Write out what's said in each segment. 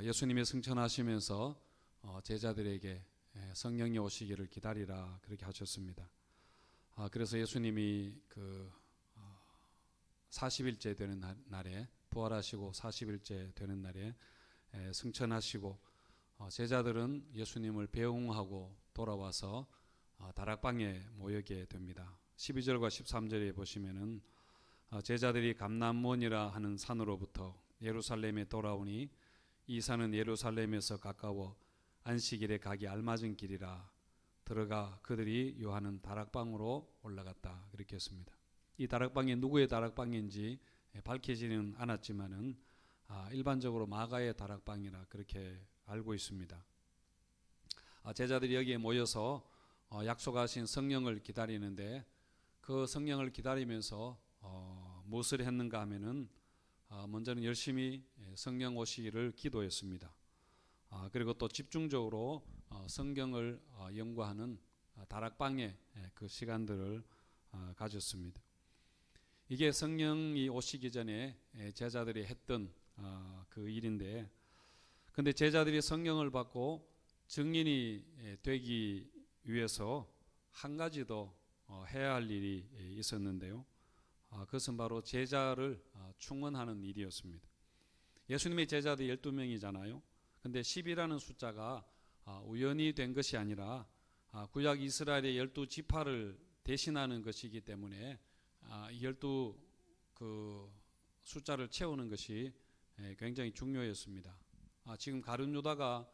예수님이 승천하시면서 제자들에게 성령이 오시기를 기다리라 그렇게 하셨습니다. 그래서 예수님이 그 40일째 되는 날에 부활하시고 40일째 되는 날에 승천하시고 제자들은 예수님을 배웅하고 돌아와서 다락방에 모이게 됩니다. 12절과 13절에 보시면은 제자들이 감람몬이라 하는 산으로부터 예루살렘에 돌아오니 이 산은 예루살렘에서 가까워 안식일에 가기 알맞은 길이라 들어가 그들이 요하는 다락방으로 올라갔다 그렇게 했습니다. 이 다락방이 누구의 다락방인지 밝히지는 않았지만은 일반적으로 마가의 다락방이라 그렇게 알고 있습니다. 제자들이 여기에 모여서 약속하신 성령을 기다리는데 그 성령을 기다리면서 무엇을 했는가 하면은 먼저는 열심히 성령 오시기를 기도했습니다. 그리고 또 집중적으로 성경을 연구하는 다락방의 그 시간들을 가졌습니다. 이게 성령이 오시기 전에 제자들이 했던 그 일인데, 근데 제자들이 성령을 받고 증인이 되기 위해서 한 가지 더 해야 할 일이 있었는데요. 그것은 바로 제자를 충원하는 일이었습니다. 예수님의 제자들 12명이잖아요. 근데 10이라는 숫자가 우연히 된 것이 아니라 구약 이스라엘의 12지파를 대신하는 것이기 때문에 12 그 숫자를 채우는 것이 굉장히 중요했습니다. 지금 가룟 유다가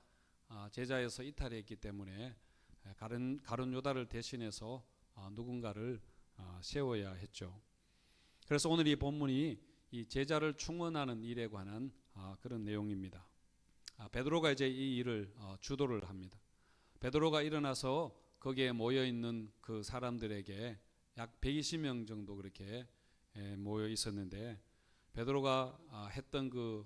제자에서 이탈했기 때문에 가룟 유다를 대신해서 누군가를 세워야 했죠. 그래서 오늘 이 본문이 이 제자를 충원하는 일에 관한 그런 내용입니다. 베드로가 이제 이 일을 주도를 합니다. 베드로가 일어나서 거기에 모여 있는 그 사람들에게 약 120명 정도 그렇게 모여 있었는데, 베드로가 했던 그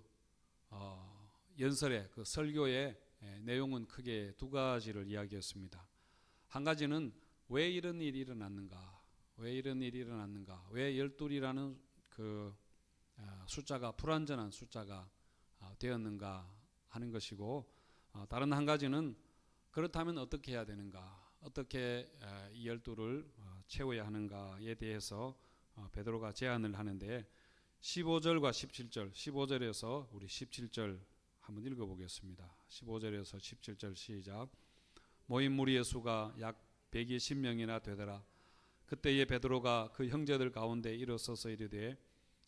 연설의 그 설교의 내용은 크게 두 가지를 이야기했습니다. 한 가지는 왜 이런 일이 일어났는가, 왜 이런 일이 일어났는가, 왜 12이라는 그 숫자가 불완전한 숫자가 되었는가 하는 것이고, 다른 한 가지는 그렇다면 어떻게 해야 되는가, 어떻게 이 12를 채워야 하는가에 대해서 베드로가 제안을 하는데, 15절과 17절, 15절에서 우리 17절 한번 읽어보겠습니다. 15절에서 17절 시작. 모인 무리의 수가 약 120명이나 되더라. 그때에 베드로가 그 형제들 가운데 일어서서 이르되,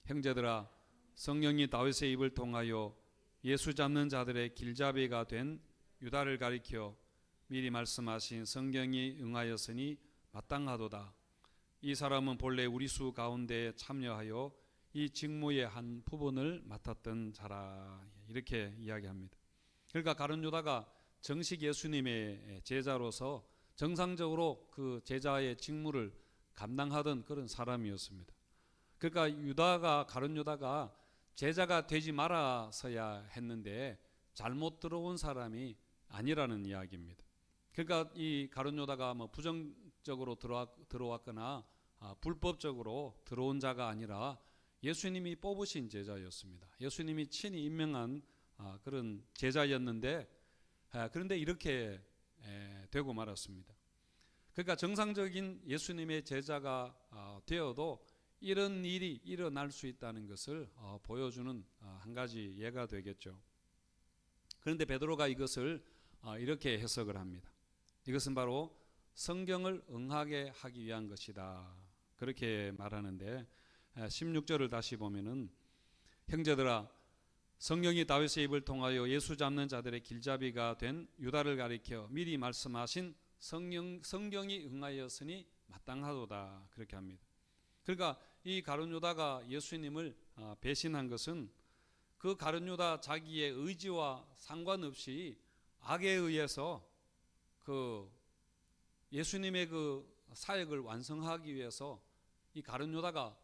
형제들아, 성령이 다윗의 입을 통하여 예수 잡는 자들의 길잡이가 된 유다를 가리켜 미리 말씀하신 성경이 응하였으니 마땅하도다. 이 사람은 본래 우리 수 가운데 참여하여 이 직무의 한 부분을 맡았던 자라. 이렇게 이야기합니다. 그러니까 가룟 유다가 정식 예수님의 제자로서 정상적으로 그 제자의 직무를 감당하던 그런 사람이었습니다. 그러니까 가룟 유다가 제자가 되지 말아서야 했는데 잘못 들어온 사람이 아니라는 이야기입니다. 그러니까 이 가룟 유다가 뭐 부정적으로 들어왔거나 불법적으로 들어온 자가 아니라 예수님이 뽑으신 제자였습니다. 예수님이 친히 임명한 그런 제자였는데, 그런데 이렇게 되고 말았습니다. 그러니까 정상적인 예수님의 제자가 되어도 이런 일이 일어날 수 있다는 것을 보여주는 한 가지 예가 되겠죠. 그런데 베드로가 이것을 이렇게 해석을 합니다. 이것은 바로 성경을 응하게 하기 위한 것이다, 그렇게 말하는데, 16절을 다시 보면은, 형제들아, 성령이 다윗의 입을 통하여 예수 잡는 자들의 길잡이가 된 유다를 가리켜 미리 말씀하신 성경이 응하였으니 마땅하도다, 그렇게 합니다. 그러니까 이 가룟 유다가 예수님을 배신한 것은 그 가룟 유다 자기의 의지와 상관없이 악에 의해서 그 예수님의 그 사역을 완성하기 위해서 이 가룟 유다가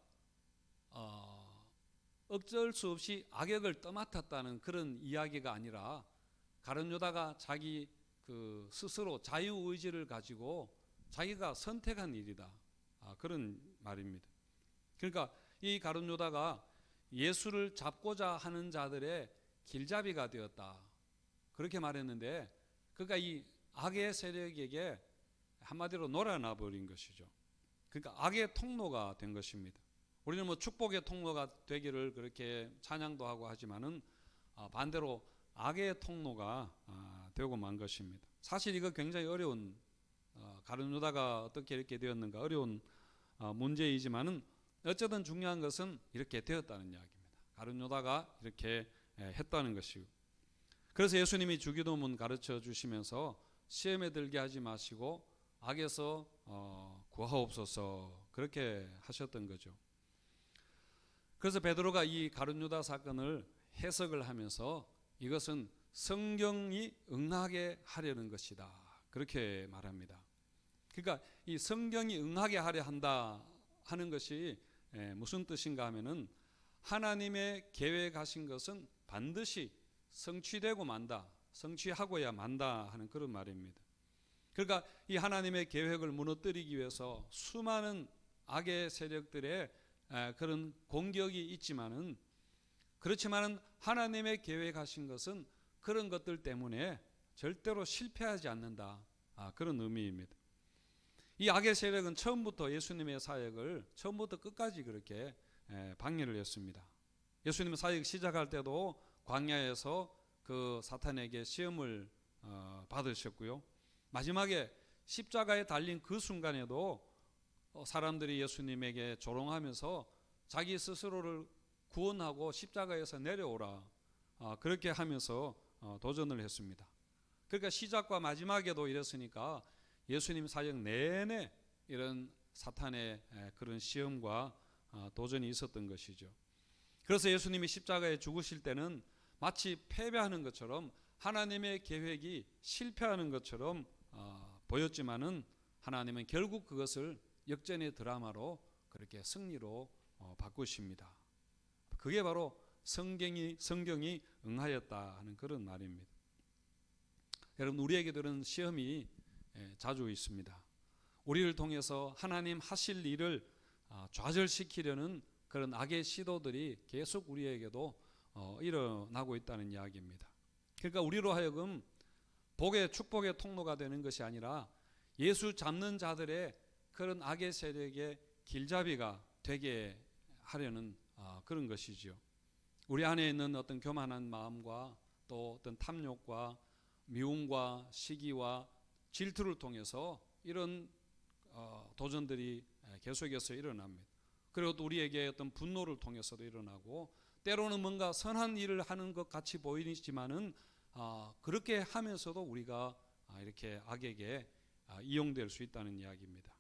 어쩔 수 없이 악역을 떠맡았다는 그런 이야기가 아니라, 가룟 유다가 자기 그 스스로 자유의지를 가지고 자기가 선택한 일이다, 그런 말입니다. 그러니까 이 가룟 유다가 예수를 잡고자 하는 자들의 길잡이가 되었다. 그렇게 말했는데, 그러니까 이 악의 세력에게 한마디로 놀아나 버린 것이죠. 그러니까 악의 통로가 된 것입니다. 우리는 뭐 축복의 통로가 되기를 그렇게 찬양도 하고 하지만은 반대로 악의 통로가 되고 만 것입니다. 사실 이거 굉장히 어려운, 가룟 유다가 어떻게 이렇게 되었는가 어려운 문제이지만은 어쨌든 중요한 것은 이렇게 되었다는 이야기입니다. 가룟 유다가 이렇게 했다는 것이고, 그래서 예수님이 주기도문 가르쳐 주시면서 시험에 들게 하지 마시고 악에서 구하옵소서 그렇게 하셨던 거죠. 그래서 베드로가 이 가룟 유다 사건을 해석을 하면서 이것은 성경이 응하게 하려는 것이다 그렇게 말합니다. 그러니까 이 성경이 응하게 하려 한다 하는 것이 무슨 뜻인가 하면은 하나님의 계획하신 것은 반드시 성취되고 만다, 성취하고야 만다 하는 그런 말입니다. 그러니까 이 하나님의 계획을 무너뜨리기 위해서 수많은 악의 세력들의 그런 공격이 있지만은, 그렇지만은 하나님의 계획하신 것은 그런 것들 때문에 절대로 실패하지 않는다, 그런 의미입니다. 이 악의 세력은 처음부터 예수님의 사역을 처음부터 끝까지 그렇게 방해를 했습니다. 예수님 사역 시작할 때도 광야에서 그 사탄에게 시험을 받으셨고요. 마지막에 십자가에 달린 그 순간에도 사람들이 예수님에게 조롱하면서 자기 스스로를 구원하고 십자가에서 내려오라 그렇게 하면서 도전을 했습니다. 그러니까 시작과 마지막에도 이랬으니까 예수님 사역 내내 이런 사탄의 그런 시험과 도전이 있었던 것이죠. 그래서 예수님이 십자가에 죽으실 때는 마치 패배하는 것처럼, 하나님의 계획이 실패하는 것처럼 보였지만은 하나님은 결국 그것을 역전의 드라마로 그렇게 승리로 바꾸십니다. 그게 바로 성경이 응하였다 하는 그런 말입니다. 여러분, 우리에게도 이런 시험이 자주 있습니다. 우리를 통해서 하나님 하실 일을 좌절시키려는 그런 악의 시도들이 계속 우리에게도 일어나고 있다는 이야기입니다. 그러니까 우리로 하여금 복의 축복의 통로가 되는 것이 아니라 예수 잡는 자들의 그런 악의 세력의 길잡이가 되게 하려는 그런 것이죠. 우리 안에 있는 어떤 교만한 마음과 또 어떤 탐욕과 미움과 시기와 질투를 통해서 이런 도전들이 계속해서 일어납니다. 그리고 또 우리에게 어떤 분노를 통해서도 일어나고, 때로는 뭔가 선한 일을 하는 것 같이 보이지만은 그렇게 하면서도 우리가 이렇게 악에게 이용될 수 있다는 이야기입니다.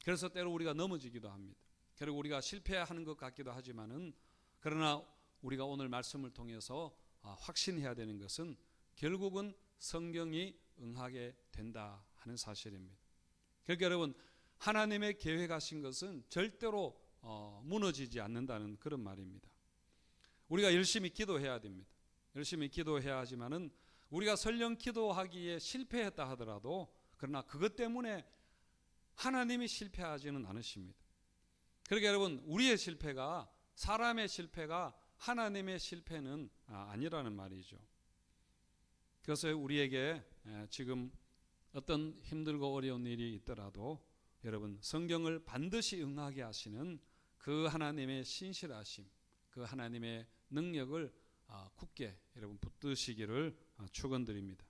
그래서 때로 우리가 넘어지기도 합니다. 그리고 우리가 실패하는 것 같기도 하지만은, 그러나 우리가 오늘 말씀을 통해서 확신해야 되는 것은 결국은 성경이 응하게 된다 하는 사실입니다. 그러니까 여러분, 하나님의 계획하신 것은 절대로 무너지지 않는다는 그런 말입니다. 우리가 열심히 기도해야 됩니다. 열심히 기도해야 하지만은 우리가 설령 기도하기에 실패했다 하더라도, 그러나 그것 때문에 하나님이 실패하지는 않으십니다. 그러니까 여러분, 우리의 실패가, 사람의 실패가 하나님의 실패는 아니라는 말이죠. 그래서 우리에게 지금 어떤 힘들고 어려운 일이 있더라도 여러분, 성경을 반드시 응하게 하시는 그 하나님의 신실하심, 그 하나님의 능력을 굳게 여러분 붙드시기를 축원드립니다.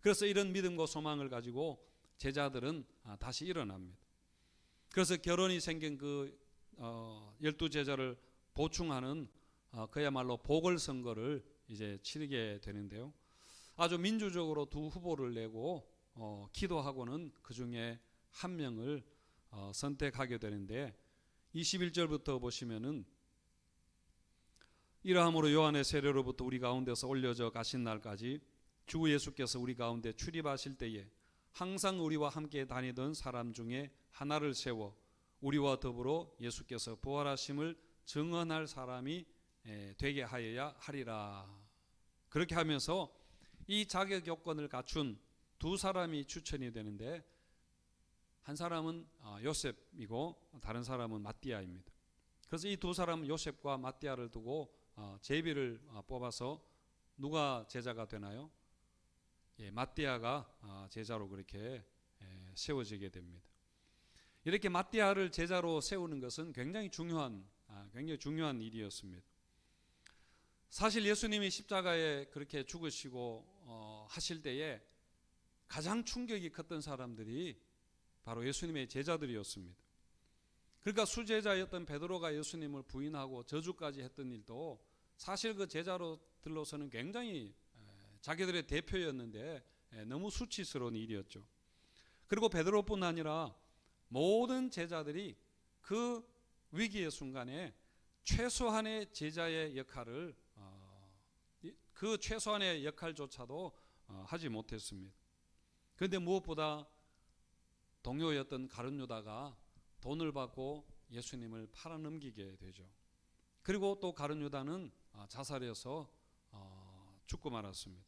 그래서 이런 믿음과 소망을 가지고 제자들은 다시 일어납니다. 그래서 결혼이 생긴 그 12제자를 보충하는 그야말로 보궐선거를 이제 치르게 되는데요. 아주 민주적으로 두 후보를 내고 기도하고는 그 중에 한 명을 선택하게 되는데, 21절부터 보시면은, 이러함으로 요한의 세례로부터 우리 가운데서 올려져 가신 날까지 주 예수께서 우리 가운데 출입하실 때에 항상 우리와 함께 다니던 사람 중에 하나를 세워 우리와 더불어 예수께서 부활하심을 증언할 사람이 되게 하여야 하리라. 그렇게 하면서 이 자격 요건을 갖춘 두 사람이 추천이 되는데, 한 사람은 요셉이고 다른 사람은 마띠아입니다. 그래서 이 두 사람은 요셉과 마띠아를 두고 제비를 뽑아서 누가 제자가 되나요? 예, 마띠아가 제자로 그렇게 세워지게 됩니다. 이렇게 마띠아를 제자로 세우는 것은 굉장히 중요한 일이었습니다. 사실 예수님이 십자가에 그렇게 죽으시고 하실 때에 가장 충격이 컸던 사람들이 바로 예수님의 제자들이었습니다. 그러니까 수제자였던 베드로가 예수님을 부인하고 저주까지 했던 일도 사실 그 제자들로서는 굉장히 자기들의 대표였는데 너무 수치스러운 일이었죠. 그리고 베드로뿐 아니라 모든 제자들이 그 위기의 순간에 최소한의 제자의 역할을 그 최소한의 역할조차도 하지 못했습니다. 그런데 무엇보다 동료였던 가룟 유다가 돈을 받고 예수님을 팔아넘기게 되죠. 그리고 또 가룟 유다는 자살해서 죽고 말았습니다.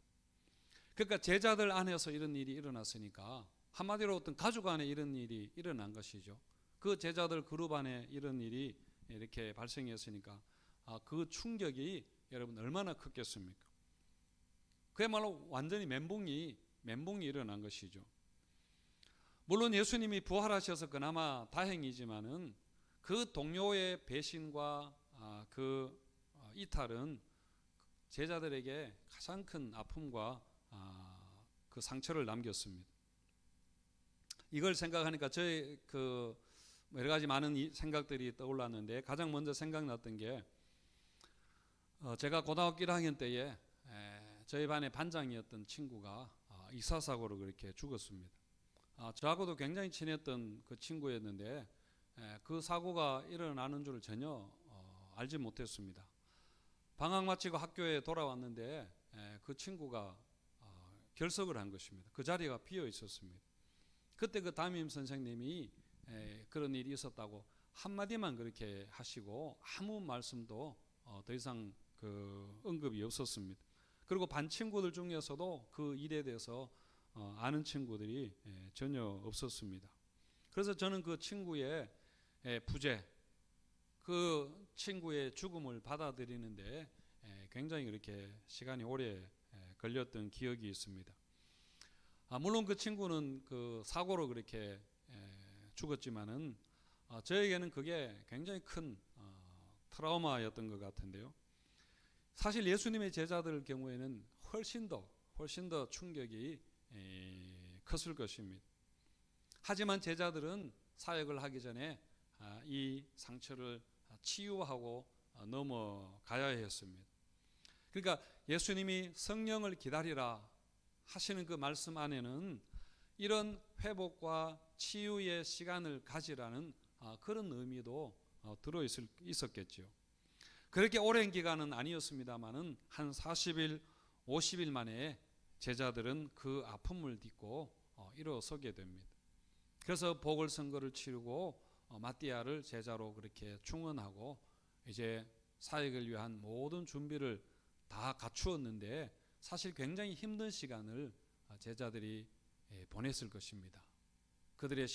그러니까 제자들 안에서 이런 일이 일어났으니까 한마디로 어떤 가족 안에 이런 일이 일어난 것이죠. 그 제자들 그룹 안에 이런 일이 이렇게 발생했으니까 그 충격이 여러분 얼마나 컸겠습니까? 그야말로 완전히 멘붕이 일어난 것이죠. 물론 예수님이 부활하셔서 그나마 다행이지만은 그 동료의 배신과 그 이탈은 제자들에게 가장 큰 아픔과 그 상처를 남겼습니다. 이걸 생각하니까 저의 그 여러 가지 많은 생각들이 떠올랐는데 가장 먼저 생각났던 게 제가 고등학교 1학년 때에 저희 반의 반장이었던 친구가 이사사고로 그렇게 죽었습니다. 저하고도 굉장히 친했던 그 친구였는데 그 사고가 일어나는 줄 전혀 알지 못했습니다. 방학 마치고 학교에 돌아왔는데 그 친구가 결석을 한 것입니다. 그 자리가 비어 있었습니다. 그때 그 담임 선생님이 그런 일이 있었다고 한마디만 그렇게 하시고 아무 말씀도 더 이상 그 언급이 없었습니다. 그리고 반 친구들 중에서도 그 일에 대해서 아는 친구들이 전혀 없었습니다. 그래서 저는 그 친구의 부재, 그 친구의 죽음을 받아들이는데 굉장히 그렇게 시간이 오래 걸렸던 기억이 있습니다. 물론 그 친구는 그 사고로 그렇게 죽었지만은 저에게는 그게 굉장히 큰 트라우마였던 것 같은데요. 사실 예수님의 제자들 경우에는 훨씬 더 충격이 컸을 것입니다. 하지만 제자들은 사역을 하기 전에 이 상처를 치유하고 넘어가야 했습니다. 그러니까 예수님이 성령을 기다리라 하시는 그 말씀 안에는 이런 회복과 치유의 시간을 가지라는 그런 의미도 있었겠죠. 그렇게 오랜 기간은 아니었습니다만은 한 40일, 50일 만에 제자들은 그 아픔을 딛고 일어서게 됩니다. 그래서 보궐선거를 치르고 마띠아를 제자로 그렇게 충원하고 이제 사역을 위한 모든 준비를 다 갖추었는데 사실 굉장히 힘든 시간을 제자들이 보냈을 것입니다. 그들의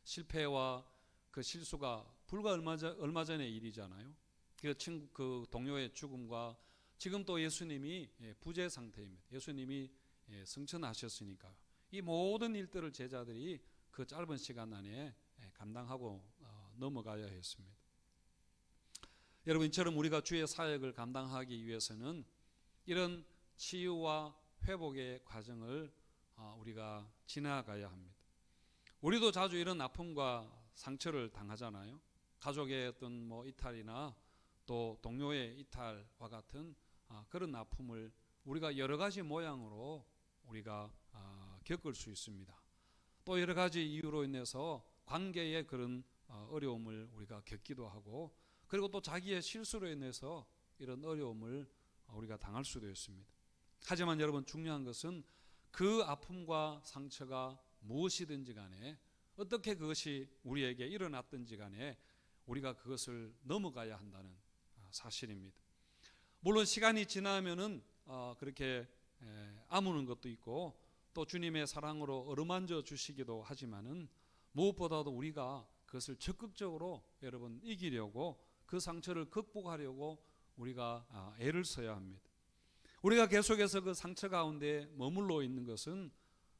실패와 그 실수가 불과 얼마 전의 일이잖아요. 그 동료의 죽음과 지금 또 예수님이 부재 상태입니다. 예수님이 승천하셨으니까 이 모든 일들을 제자들이 그 짧은 시간 안에 감당하고 넘어가야 했습니다. 여러분, 이처럼 우리가 주의 사역을 감당하기 위해서는 이런 치유와 회복의 과정을 우리가 지나가야 합니다. 우리도 자주 이런 아픔과 상처를 당하잖아요. 가족의 어떤 이탈이나 또 동료의 이탈과 같은 그런 아픔을 우리가 여러 가지 모양으로 우리가 겪을 수 있습니다. 또 여러 가지 이유로 인해서 관계의 그런 어려움을 우리가 겪기도 하고, 그리고 또 자기의 실수로 인해서 이런 어려움을 우리가 당할 수도 있습니다. 하지만 여러분, 중요한 것은 그 아픔과 상처가 무엇이든지 간에, 어떻게 그것이 우리에게 일어났든지 간에 우리가 그것을 넘어가야 한다는 사실입니다. 물론 시간이 지나면은 그렇게 아무는 것도 있고 또 주님의 사랑으로 어루만져 주시기도 하지만은 무엇보다도 우리가 그것을 적극적으로 여러분 이기려고, 그 상처를 극복하려고 우리가 애를 써야 합니다. 우리가 계속해서 그 상처 가운데 머물러 있는 것은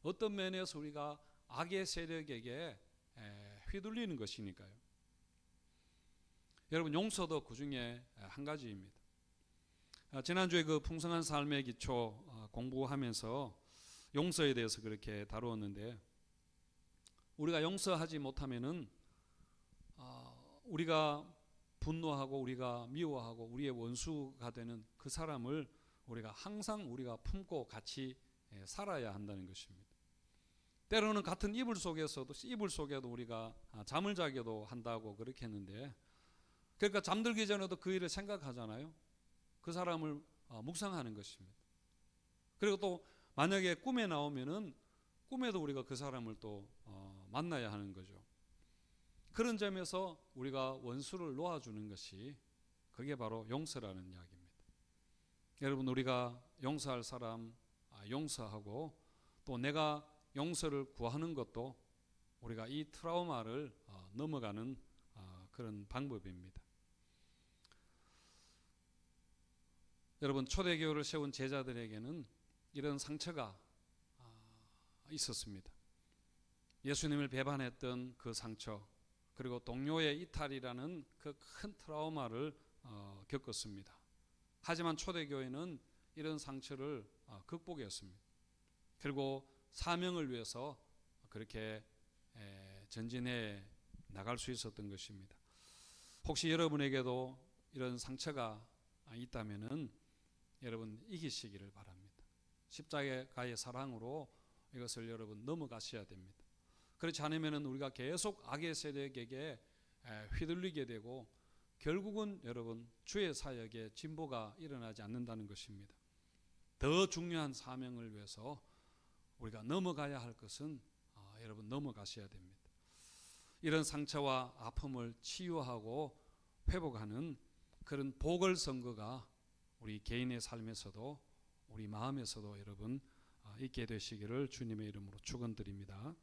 어떤 면에서 우리가 악의 세력에게 휘둘리는 것이니까요. 여러분, 용서도 그 중에 한 가지입니다. 지난주에 그 풍성한 삶의 기초 공부하면서 용서에 대해서 그렇게 다루었는데, 우리가 용서하지 못하면은 우리가 분노하고 우리가 미워하고 우리의 원수가 되는 그 사람을 우리가 항상 우리가 품고 같이 살아야 한다는 것입니다. 때로는 같은 이불 속에도 우리가 잠을 자게도 한다고 그렇게 했는데, 그러니까 잠들기 전에도 그 일을 생각하잖아요. 그 사람을 묵상하는 것입니다. 그리고 또 만약에 꿈에 나오면은 꿈에도 우리가 그 사람을 또 만나야 하는 거죠. 그런 점에서 우리가 원수를 놓아주는 것이, 그게 바로 용서라는 이야기입니다. 여러분, 우리가 용서할 사람 용서하고, 또 내가 용서를 구하는 것도 우리가 이 트라우마를 넘어가는 그런 방법입니다. 여러분, 초대교회를 세운 제자들에게는 이런 상처가 있었습니다. 예수님을 배반했던 그 상처, 그리고 동료의 이탈이라는 그 큰 트라우마를 겪었습니다. 하지만 초대교회는 이런 상처를 극복했습니다. 그리고 사명을 위해서 그렇게 전진해 나갈 수 있었던 것입니다. 혹시 여러분에게도 이런 상처가 있다면은 여러분 이기시기를 바랍니다. 십자가의 사랑으로 이것을 여러분 넘어가셔야 됩니다. 그렇지 않으면은 우리가 계속 악의 세력에게 휘둘리게 되고, 결국은 여러분 주의 사역에 진보가 일어나지 않는다는 것입니다. 더 중요한 사명을 위해서 우리가 넘어가야 할 것은 여러분 넘어가셔야 됩니다. 이런 상처와 아픔을 치유하고 회복하는 그런 보궐선거가 우리 개인의 삶에서도 우리 마음에서도 여러분 있게 되시기를 주님의 이름으로 축원드립니다.